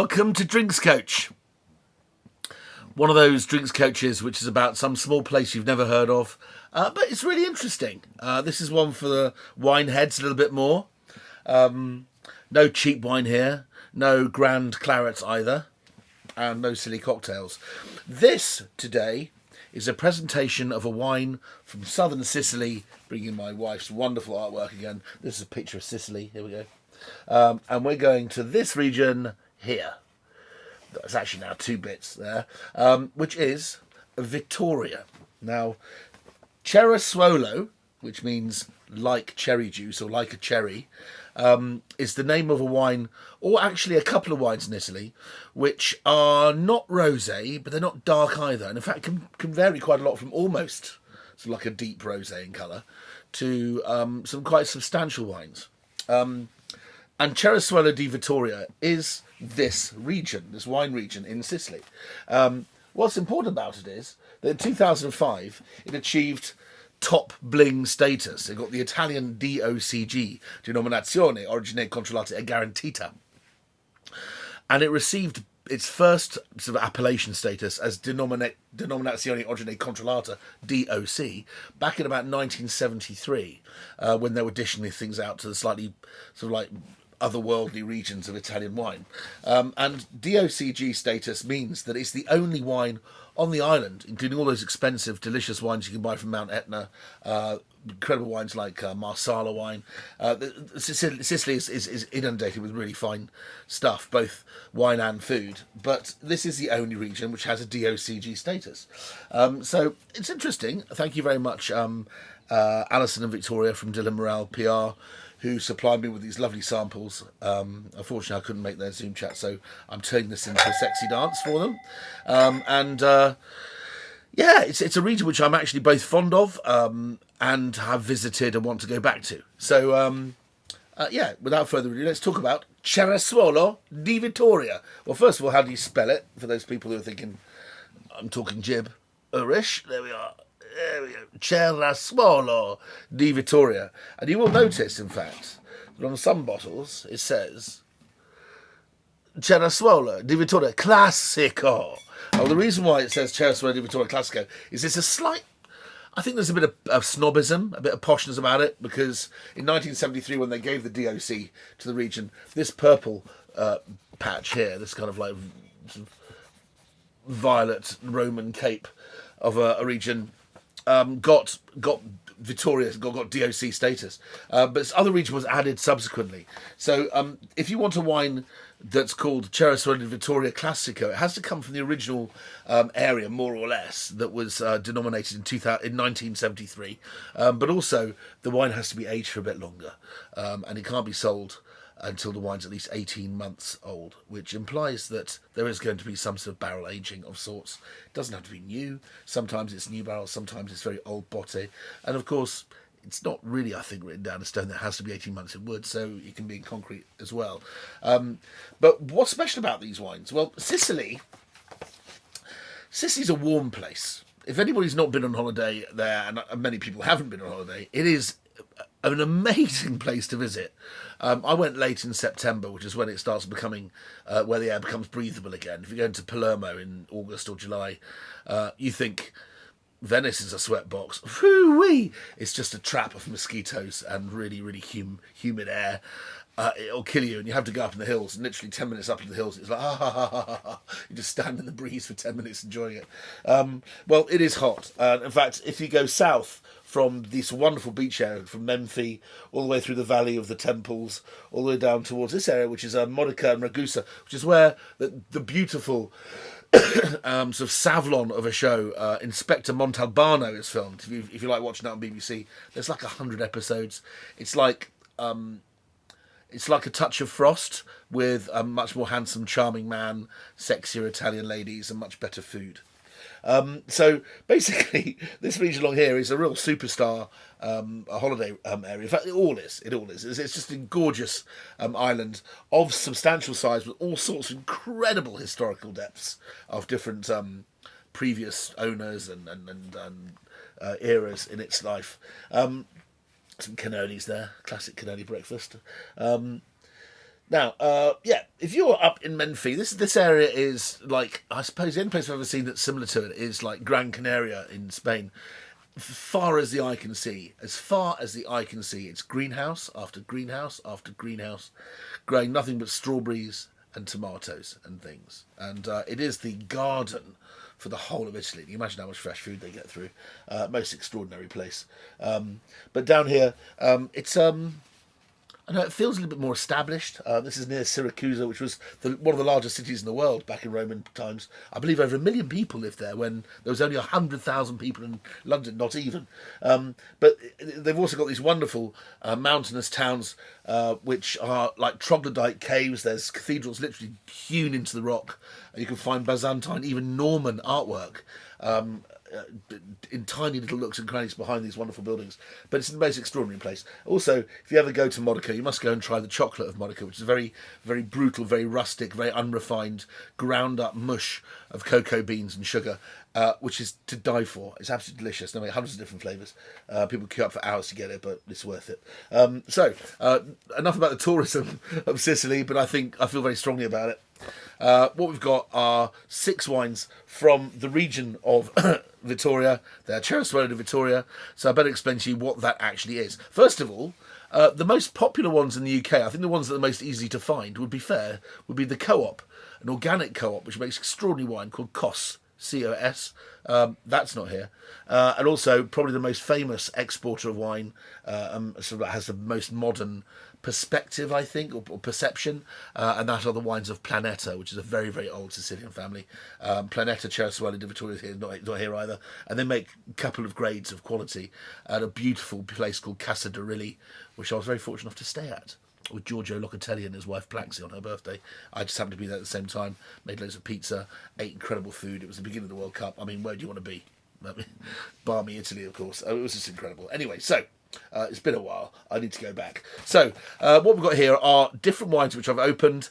Welcome to Drinks Coach. One of those drinks coaches which is about some small place you've never heard of, but it's really interesting. This is one for the wine heads a little bit more. No cheap wine here, no grand clarets either, and no silly cocktails. This today is a presentation of a wine from southern Sicily, bringing my wife's wonderful artwork again. This is a picture of Sicily, here we go. And we're going to this region here. There's actually now two bits there, which is Vittoria. Now, Cerasuolo, which means like cherry juice or like a cherry, is the name of a wine, or actually a couple of wines in Italy, which are not rosé, but they're not dark either. And in fact, can vary quite a lot from almost sort of like a deep rosé in colour to some quite substantial wines. And Cerasuolo di Vittoria is this region, this wine region in Sicily. What's important about it is that in 2005 it achieved top bling status. It got the Italian DOCG, Denominazione Origine Controllata e Garantita, and it received its first sort of appellation status as Denominazione Origine Controllata, DOC, back in about 1973, when they were dishing these things out to the slightly sort of like otherworldly regions of Italian wine. And DOCG status means that it's the only wine on the island, including all those expensive, delicious wines you can buy from Mount Etna, incredible wines like Marsala wine. Sicily is inundated with really fine stuff, both wine and food, but this is the only region which has a DOCG status. So it's interesting. Thank you very much, Alison and Victoria from Dylan Morale PR, who supplied me with these lovely samples. Unfortunately, I couldn't make their Zoom chat, so I'm turning this into a sexy dance for them. Yeah, it's a region which I'm actually both fond of and have visited and want to go back to. So, yeah, without further ado, let's talk about Cerasuolo di Vittoria. Well, first of all, how do you spell it? For those people who are thinking I'm talking gibberish, there we are. There we go. Cerasuolo di Vittoria. And you will notice, in fact, that on some bottles it says Cerasuolo di Vittoria Classico. Well, the reason why it says Cerasuolo di Vittoria Classico is it's a slight... I think there's a bit of snobism, a bit of poshness about it, because in 1973, when they gave the DOC to the region, this purple patch here, this kind of like sort of violet Roman cape of a region, got Vittoria, got DOC status, but this other region was added subsequently. So if you want a wine that's called Cerasuolo di Vittoria Classico, it has to come from the original area, more or less, that was denominated in 1973. But also, the wine has to be aged for a bit longer, and it can't be sold until the wine's at least 18 months old, which implies that there is going to be some sort of barrel aging of sorts. It doesn't have to be new. Sometimes it's new barrels, sometimes it's very old botte. And of course, it's not really, I think, written down in stone that it has to be 18 months in wood, so it can be in concrete as well. But what's special about these wines? Well, Sicily's a warm place. If anybody's not been on holiday there, and many people haven't been on holiday, it is an amazing place to visit. I went late in September, which is when it starts becoming, where the air becomes breathable again. If you go into Palermo in August or July, you think Venice is a sweatbox. Whoo-wee! It's just a trap of mosquitoes and really, really humid air. It'll kill you, and you have to go up in the hills. And literally 10 minutes up in the hills, it's like, you just stand in the breeze for 10 minutes enjoying it. Well, it is hot. In fact, if you go south from this wonderful beach area, from Menfi, all the way through the Valley of the Temples, all the way down towards this area, which is Modica and Ragusa, which is where the beautiful sort of Savlon of a show, Inspector Montalbano, is filmed. If you like watching that on BBC, there's like 100 episodes. It's like a touch of Frost with a much more handsome, charming man, sexier Italian ladies, and much better food. So basically, this region along here is a real superstar a holiday area. In fact, it all is. It's just a gorgeous island of substantial size with all sorts of incredible historical depths of different previous owners and eras in its life. Some cannolis there, classic cannoli breakfast. Now, yeah, if you're up in Menfi, this area is like, I suppose the only place I've ever seen that's similar to it is like Gran Canaria in Spain. Far as the eye can see, as far as the eye can see, it's greenhouse after greenhouse after greenhouse, growing nothing but strawberries and tomatoes and things. And it is the garden for the whole of Italy. You imagine how much fresh food they get through. Most extraordinary place. But down here, it's I know it feels a little bit more established. This is near Syracuse, which was one of the largest cities in the world back in Roman times. I believe over 1 million people lived there when there was only 100,000 people in London, not even. But they've also got these wonderful mountainous towns, which are like troglodyte caves. There's cathedrals literally hewn into the rock. You can find Byzantine, even Norman artwork. In tiny little nooks and crannies behind these wonderful buildings. But it's the most extraordinary place. Also, if you ever go to Modica, you must go and try the chocolate of Modica, which is very, very brutal, very rustic, very unrefined, ground up mush of cocoa beans and sugar, which is to die for. It's absolutely delicious. They make hundreds of different flavours. People queue up for hours to get it, but it's worth it. So, enough about the tourism of Sicily, but I feel very strongly about it. What we've got are 6 wines from the region of Vittoria. They're Cerasuolo di Vittoria, so I better explain to you what that actually is. First of all, the most popular ones in the UK, I think the ones that are most easy to find, would be the Co-op, an organic co-op which makes extraordinary wine called COS. COS. That's not here. And also probably the most famous exporter of wine, sort of has the most modern perspective, I think, or perception, and that are the wines of Planeta, which is a very, very old Sicilian family. Planeta Cerasuolo di Vittoria is here, not here either, and they make a couple of grades of quality at a beautiful place called Casa d'Arilli, which I was very fortunate enough to stay at, with Giorgio Locatelli and his wife Plaxi on her birthday. I just happened to be there at the same time, made loads of pizza, ate incredible food. It was the beginning of the World Cup. I mean, where do you want to be? Balmy Italy, of course. It was just incredible. Anyway, so it's been a while. I need to go back. So what we've got here are different wines which I've opened.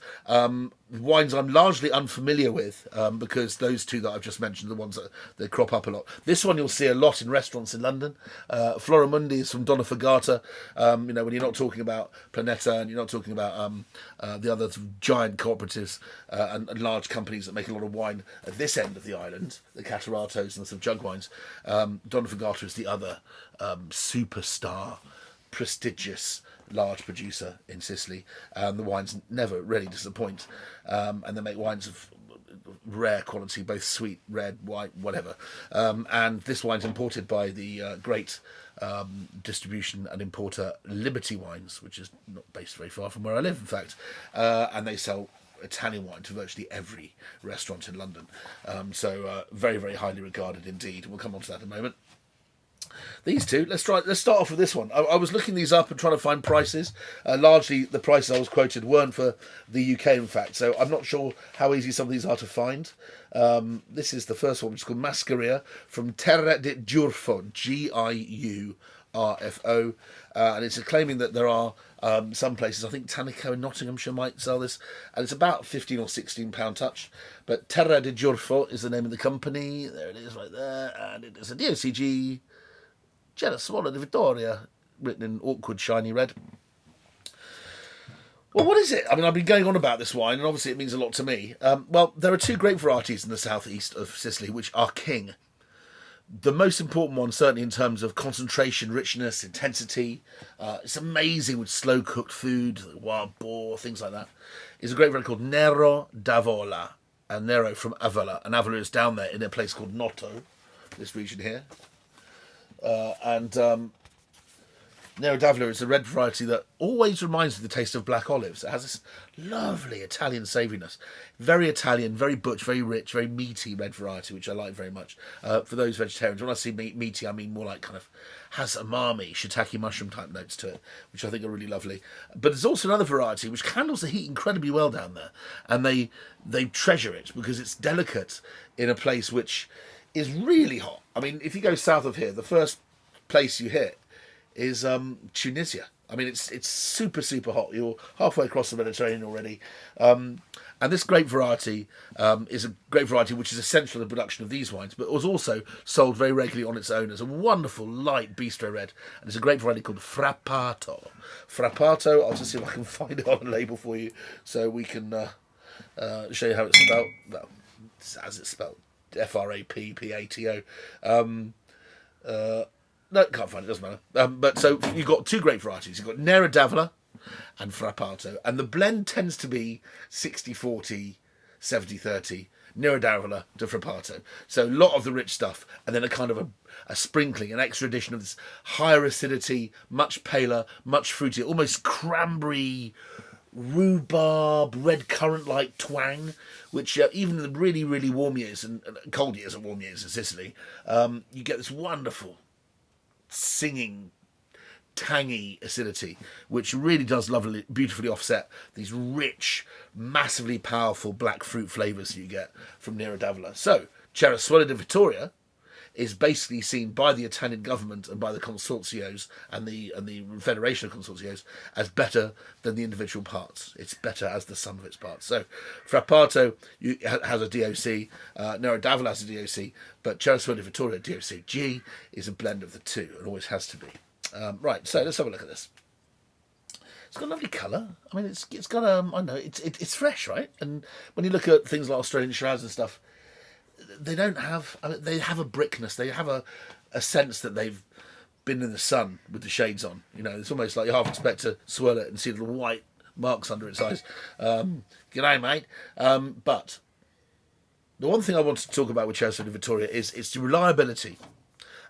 Wines I'm largely unfamiliar with, because those two that I've just mentioned are the ones that crop up a lot. This one you'll see a lot in restaurants in London. Floramundi is from Donnfugata. When you're not talking about Planeta and you're not talking about the other giant cooperatives and large companies that make a lot of wine at this end of the island, the Cataratos and the sort of jug wines. Donnfugata is the other superstar, prestigious, large producer in Sicily, and the wines never really disappoint, and they make wines of rare quality, both sweet, red, white, whatever, and this wine's imported by the great distribution and importer Liberty Wines, which is not based very far from where I live, in fact, and they sell Italian wine to virtually every restaurant in London, so very, very highly regarded indeed. We'll come on to that in a moment. These two, let's start off with this one. I was looking these up and trying to find prices. Largely, the prices I was quoted weren't for the UK, in fact, so I'm not sure how easy some of these are to find. This is the first one, which is called Maskaria, from Terre di Giurfo, Giurfo, and it's claiming that there are some places, I think Tannico in Nottinghamshire might sell this, and it's about £15 or £16 touch. But Terre di Giurfo is the name of the company. There it is right there, and it is a DOCG Cerasuolo di Vittoria, written in awkward shiny red. Well, what is it? I mean, I've been going on about this wine, and obviously it means a lot to me. Well, there are 2 great varieties in the southeast of Sicily, which are king. The most important one, certainly in terms of concentration, richness, intensity, it's amazing with slow-cooked food, wild boar, things like that, is a great variety called Nero d'Avola, and Nero from Avola, and Avola is down there in a place called Noto, this region here. Nero d'Avola is a red variety that always reminds me of the taste of black olives. It has this lovely Italian savouriness. Very Italian, very butch, very rich, very meaty red variety, which I like very much. For those vegetarians, when I say meaty, I mean more like kind of has umami, shiitake mushroom type notes to it, which I think are really lovely. But there's also another variety which handles the heat incredibly well down there. And they treasure it because it's delicate in a place which is really hot. I mean, if you go south of here, the first place you hit is Tunisia. I mean, it's super, super hot. You're halfway across the Mediterranean already. And And this grape variety is a grape variety which is essential in the production of these wines, but was also sold very regularly on its own as a wonderful light bistro red. And it's a grape variety called Frappato. Frappato, I'll just see if I can find it on a label for you so we can show you how it's spelled. Well, as it's spelled, Frappato. No, can't find it, doesn't matter. But so you've got two grape varieties. You've got Nera d'Avola and Frappato. And the blend tends to be 60-40, 70-30. Nera d'Avola to Frappato. So a lot of the rich stuff, and then a kind of a sprinkling, an extra addition of this higher acidity, much paler, much fruitier, almost cranberry, rhubarb, red currant-like twang, which even in the really, really warm years and cold years and warm years in Sicily, you get this wonderful singing, tangy acidity, which really does lovely, beautifully offset these rich, massively powerful black fruit flavours you get from Nera d'Avola. So, Cerasuolo di Vittoria is basically seen by the Italian government and by the consortios and the Federation of Consortios as better than the individual parts. It's better as the sum of its parts. So, Frappato has a DOC, Nera d'Avola has a DOC, but Cerasuolo di Vittoria DOCG is a blend of the two and always has to be. Right, so let's have a look at this. It's got a lovely colour. I mean, it's got I don't know, it's fresh, right? And when you look at things like Australian Shiraz and stuff, they don't have. I mean, they have a brickness. They have a sense that they've been in the sun with the shades on. You know, it's almost like you half expect to swirl it and see little white marks under its eyes. G'day, mate. But the one thing I wanted to talk about with Cerasuolo di Vittoria is its reliability.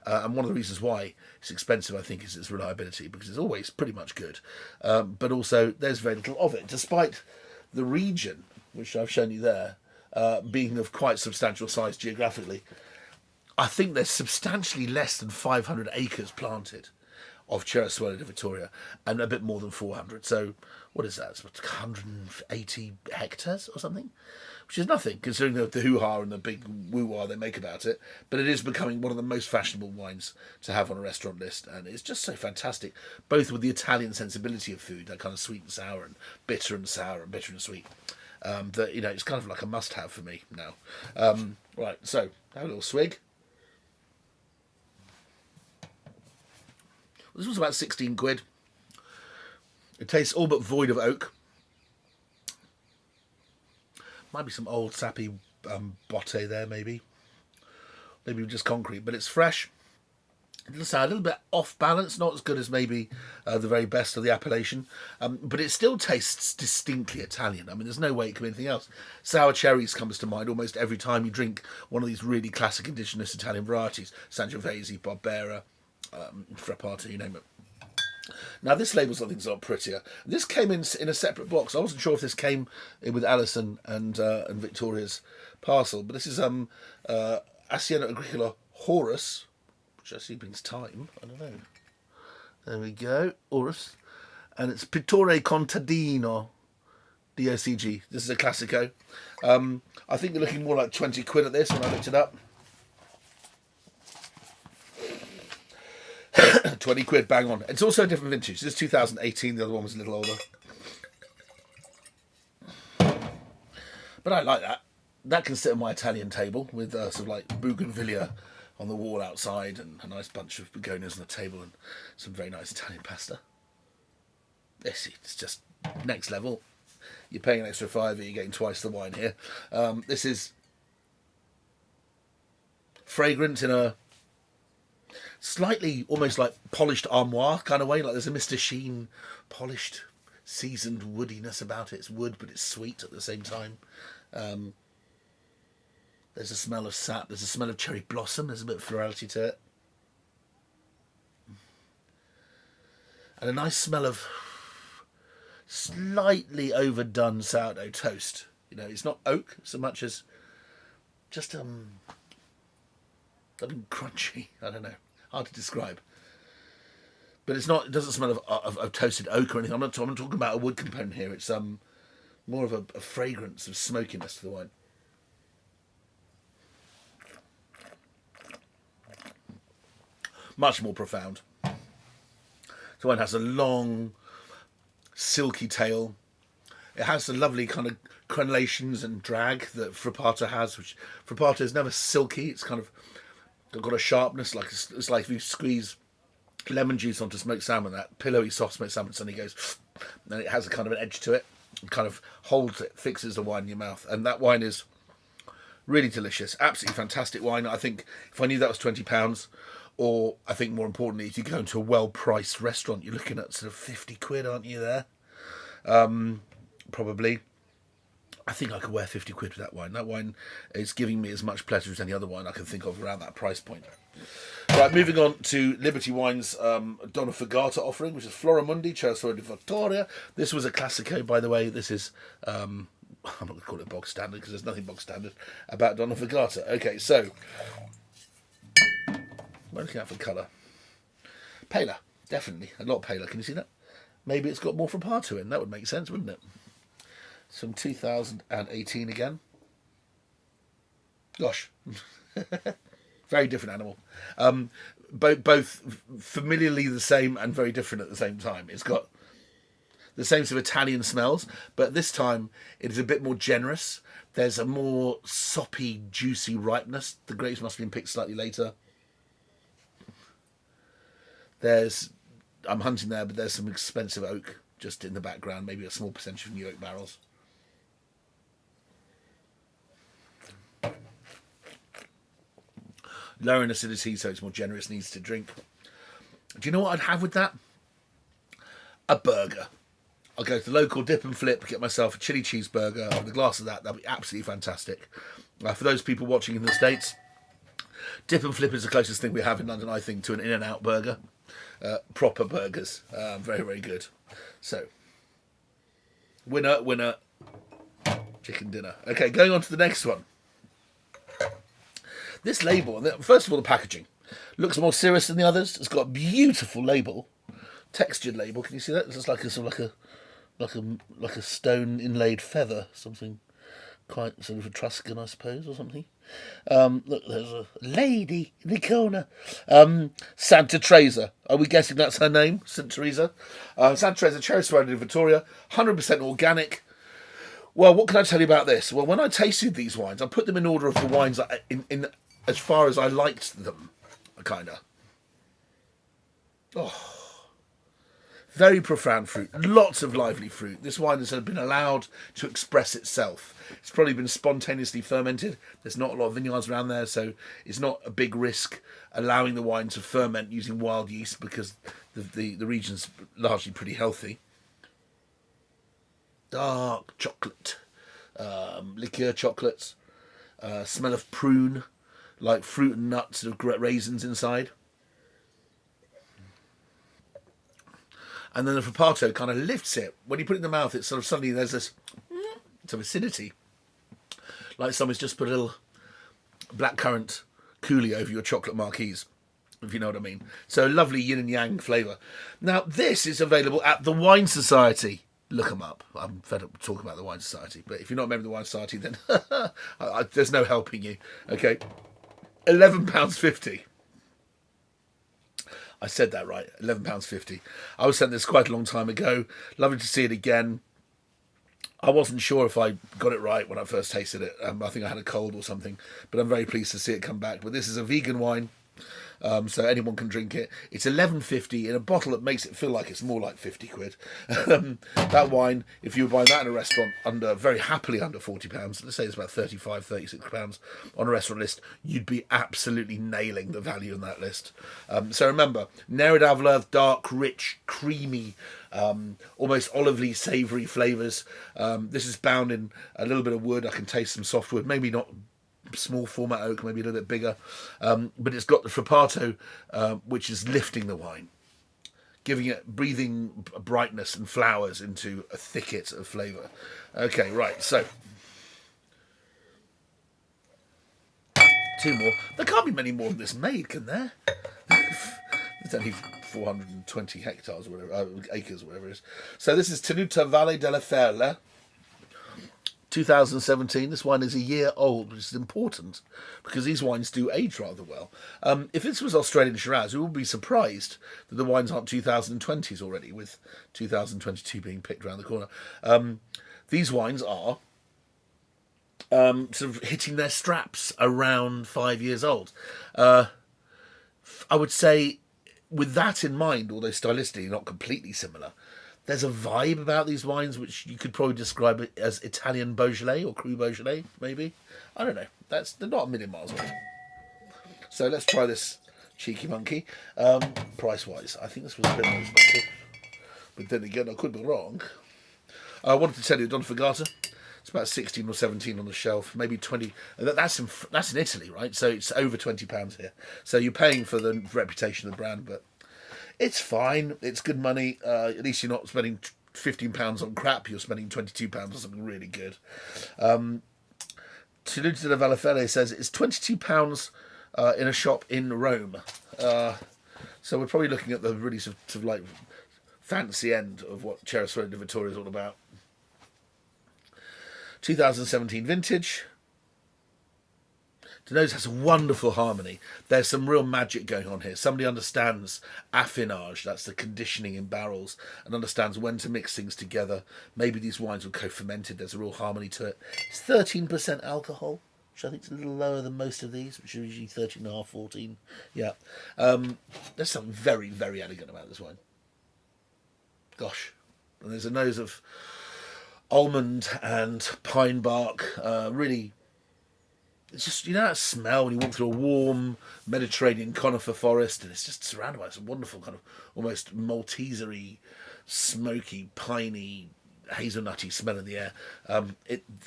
And one of the reasons why it's expensive, I think, is its reliability, because it's always pretty much good. But also, there's very little of it, despite the region, which I've shown you there, being of quite substantial size geographically. I think there's substantially less than 500 acres planted of Cerasuolo di Vittoria, and a bit more than 400. So, what is that? It's 180 hectares or something? Which is nothing, considering the hoo-ha and the big woo-wah they make about it. But it is becoming one of the most fashionable wines to have on a restaurant list, and it's just so fantastic, both with the Italian sensibility of food, that kind of sweet and sour and bitter and sour and bitter and sweet, that, you know, it's kind of like a must-have for me now. Right, so, have a little swig. This was about 16 quid. It tastes all but void of oak. Might be some old sappy botte there, maybe. Maybe just concrete, but it's fresh. It's a little bit off balance, not as good as maybe the very best of the appellation, but it still tastes distinctly Italian. I mean, there's no way it can be anything else. Sour cherries comes to mind almost every time you drink one of these really classic indigenous Italian varieties. Sangiovese, Barbera, Frappato, you name it. Now, this label's, I think, is a lot prettier. This came in a separate box. I wasn't sure if this came in with Alison and Victoria's parcel, but this is Assiena Agricola Horus, which actually means time. I don't know. There we go, Horus. And it's Pittore Contadino, DOCG. This is a Classico. I think you're looking more like 20 quid at this when I looked it up. 20 quid, bang on. It's also a different vintage. This is 2018, the other one was a little older. But I like that. That can sit on my Italian table with sort of like bougainvillea on the wall outside and a nice bunch of begonias on the table and some very nice Italian pasta. It's just next level. You're paying an extra £5, you're getting twice the wine here. This is fragrant in a slightly almost like polished armoire kind of way, like there's a Mr. Sheen polished, seasoned woodiness about it. It's wood, but it's sweet at the same time. There's a smell of sap, there's a smell of cherry blossom, there's a bit of florality to it. And a nice smell of slightly overdone sourdough toast. You know, it's not oak so much as just something crunchy, I don't know. Hard to describe, but it's not. It doesn't smell of toasted oak or anything. I'm not talking about a wood component here. It's more of a fragrance of smokiness to the wine. Much more profound. The wine has a long, silky tail. It has the lovely kind of crenellations and drag that Frappato has, which Frappato is never silky. It's kind of got a sharpness, like it's like if you squeeze lemon juice onto smoked salmon, that pillowy soft smoked salmon suddenly goes, and it has a kind of an edge to it. It kind of holds it, fixes the wine in your mouth, and that wine is really delicious, absolutely fantastic wine. I think if I knew that was £20, or I think more importantly, if you go into a well-priced restaurant, you're looking at sort of 50 quid, aren't you there? Probably. I think I could wear 50 quid for that wine. That wine is giving me as much pleasure as any other wine I can think of around that price point. Right, moving on to Liberty Wine's Donnfugata offering, which is Floramundi, Cerasuolo di Vittoria. This was a Classico, by the way. This is, I'm not going to call it bog standard because there's nothing bog standard about Donnfugata. Okay, so, we're looking out for colour. Paler, definitely, a lot paler. Can you see that? Maybe it's got more Frappato in. That would make sense, wouldn't it? It's from 2018 again. Gosh. Very different animal. Both familiarly the same and very different at the same time. It's got the same sort of Italian smells, but this time it is a bit more generous. There's a more soppy, juicy ripeness. The grapes must have been picked slightly later. I'm hunting there, but there's some expensive oak just in the background, maybe a small percentage of new oak barrels. Lower in acidity, so it's more generous, needs to drink. Do you know what I'd have with that? A burger. I'll go to the local dip and flip, get myself a chili cheeseburger with a glass of that. That'd be absolutely fantastic. For those people watching in the States, dip and flip is the closest thing we have in London, I think, to an In-N-Out burger. Proper burgers. Very, very good. So, winner, chicken dinner. Okay, going on to the next one. This label, first of all, the packaging looks more serious than the others. It's got a beautiful label, textured label. Can you see that? It's just like a sort of like a stone inlaid feather, something quite sort of Etruscan, I suppose, or something. Look, there's a lady in the corner. Santa Teresa. Are we guessing that's her name? Santa Teresa. Santa Teresa, Cerasuolo di Vittoria, 100% organic. Well, what can I tell you about this? Well, when I tasted these wines, I put them in order of the wines in as far as I liked them, kind of. Oh, very profound fruit, lots of lively fruit. This wine has been allowed to express itself. It's probably been spontaneously fermented. There's not a lot of vineyards around there, so it's not a big risk allowing the wine to ferment using wild yeast because the region's largely pretty healthy. Dark chocolate, liqueur chocolates, smell of prune, like fruit and nuts, sort of raisins inside. And then the Frappato kind of lifts it. When you put it in the mouth, it's sort of suddenly there's this some acidity. Like someone's just put a little blackcurrant coulis over your chocolate marquise, if you know what I mean. So lovely yin and yang flavour. Now, this is available at the Wine Society. Look them up. I'm fed up talking about the Wine Society, but if you're not a member of the Wine Society, then there's no helping you. Okay, £11.50. I said that right, £11.50. I was sent this quite a long time ago. Lovely to see it again. I wasn't sure if I got it right when I first tasted it. I think I had a cold or something, but I'm very pleased to see it come back. But this is a vegan wine. So anyone can drink it. It's £11.50 in a bottle that makes it feel like it's more like 50 quid. That wine, if you were buying that in a restaurant very happily under £40, let's say it's about £35, £36 on a restaurant list, you'd be absolutely nailing the value in that list. So remember, Nero d'Avola, dark, rich, creamy, almost olively, savoury flavours. This is bound in a little bit of wood. I can taste some softwood, maybe not small format oak, maybe a little bit bigger, but it's got the Frappato, which is lifting the wine, giving it breathing brightness and flowers into a thicket of flavour. Okay, right, so two more. There can't be many more than this made, can there? It's only 420 hectares or whatever, acres or whatever it is. So this is Tenuta Valle delle Ferie, 2017. This wine is a year old, which is important because these wines do age rather well. If this was Australian Shiraz, we would be surprised that the wines aren't 2020s already, with 2022 being picked around the corner. These wines are sort of hitting their straps around 5 years old. I would say, with that in mind, although stylistically not completely similar, there's a vibe about these wines which you could probably describe it as Italian Beaujolais or Cru Beaujolais, maybe. I don't know. They're not a million miles away. So let's try this cheeky monkey. Price-wise, I think this was a bit more expensive. But then again, I could be wrong. I wanted to tell you, Donnfugata. It's about 16 or 17 on the shelf, maybe 20. That's in Italy, right? So it's over £20 here. So you're paying for the reputation of the brand, but it's fine. It's good money. At least you're not spending £15 on crap. You're spending £22 on something really good. Tenuta Valle says it's £22 in a shop in Rome. So we're probably looking at the really sort of like fancy end of what Cerasuolo di Vittoria is all about. 2017 vintage. The nose has a wonderful harmony. There's some real magic going on here. Somebody understands affinage, that's the conditioning in barrels, and understands when to mix things together. Maybe these wines were co-fermented. There's a real harmony to it. It's 13% alcohol, which I think is a little lower than most of these, which are usually 13.5, 14. Yeah. There's something very, very elegant about this wine. Gosh. And there's a nose of almond and pine bark. Really, it's just, you know that smell when you walk through a warm Mediterranean conifer forest, and it's just surrounded by some wonderful kind of almost Maltesery, smoky, piney, hazelnutty smell in the air.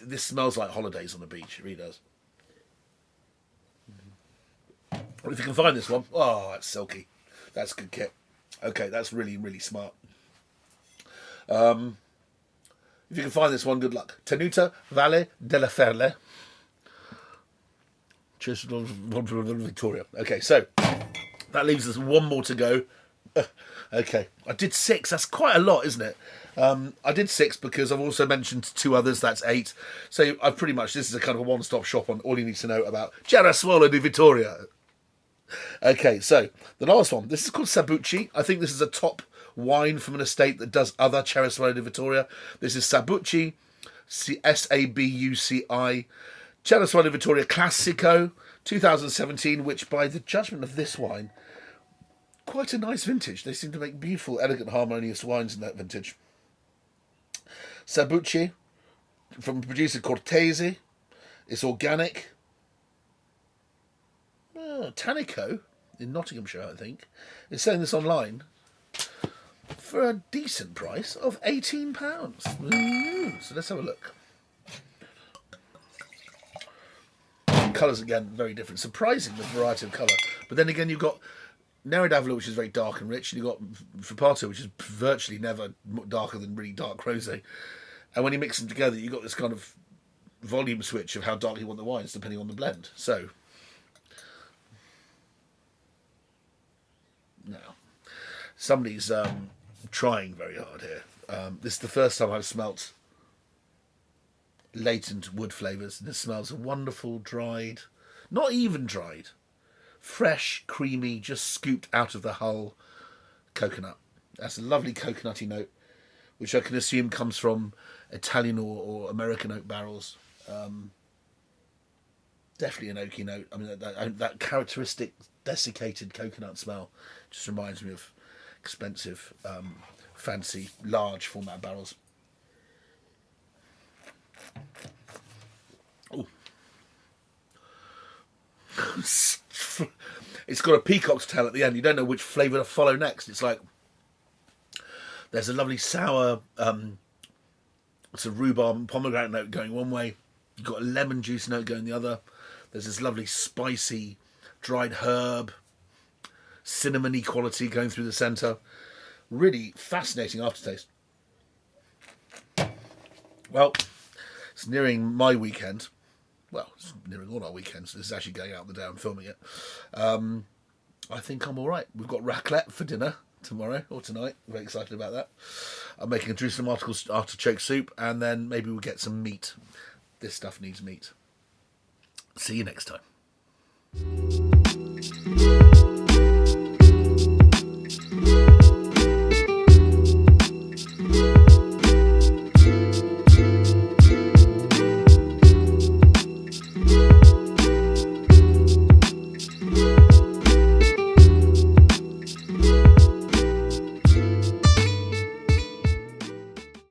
This smells like holidays on the beach. It really does. If you can find this one, oh, that's silky. That's good kit. Okay, that's really, really smart. If you can find this one, good luck. Tenuta Valle delle Ferie. Vittoria. Okay, so that leaves us one more to go. Okay, I did 6. That's quite a lot, isn't it? I did 6 because I've also mentioned 2 others. That's 8. So I've pretty much, this is a kind of a one-stop shop on all you need to know about Cerasuolo di Vittoria. Okay, so the last one. This is called Sabuci. I think this is a top wine from an estate that does other Cerasuolo di Vittoria. This is Sabuci, Sabuci, Cerasuolo di Vittoria Classico, 2017, which by the judgment of this wine, quite a nice vintage. They seem to make beautiful, elegant, harmonious wines in that vintage. Sabuci, from producer Cortese, it's organic. Tannico, in Nottinghamshire, I think, is selling this online for a decent price of £18. So let's have a look. Colours again very different. Surprising the variety of colour. But then again, you've got Neridavolo, which is very dark and rich, and you've got Frappato, which is virtually never darker than really dark rosé. And when you mix them together, you've got this kind of volume switch of how dark you want the wines, depending on the blend. So now somebody's trying very hard here. This is the first time I've smelt latent wood flavours. This smells a wonderful dried, not even dried, fresh, creamy, just scooped out of the hull coconut. That's a lovely coconutty note, which I can assume comes from Italian or American oak barrels. Definitely an oaky note. I mean, that characteristic desiccated coconut smell just reminds me of expensive, fancy, large format barrels. Ooh. It's got a peacock's tail at the end. You don't know which flavour to follow next. It's like there's a lovely sour, it's a rhubarb and pomegranate note going one way. You've got a lemon juice note going the other. There's this lovely spicy dried herb, cinnamony quality going through the centre. Really fascinating aftertaste. Well, it's nearing my weekend. Well, it's nearing all our weekends. This is actually going out the day I'm filming it. I think I'm all right. We've got raclette for dinner tomorrow or tonight. I'm very excited about that. I'm making a Jerusalem artichoke soup, and then maybe we'll get some meat. This stuff needs meat. See you next time.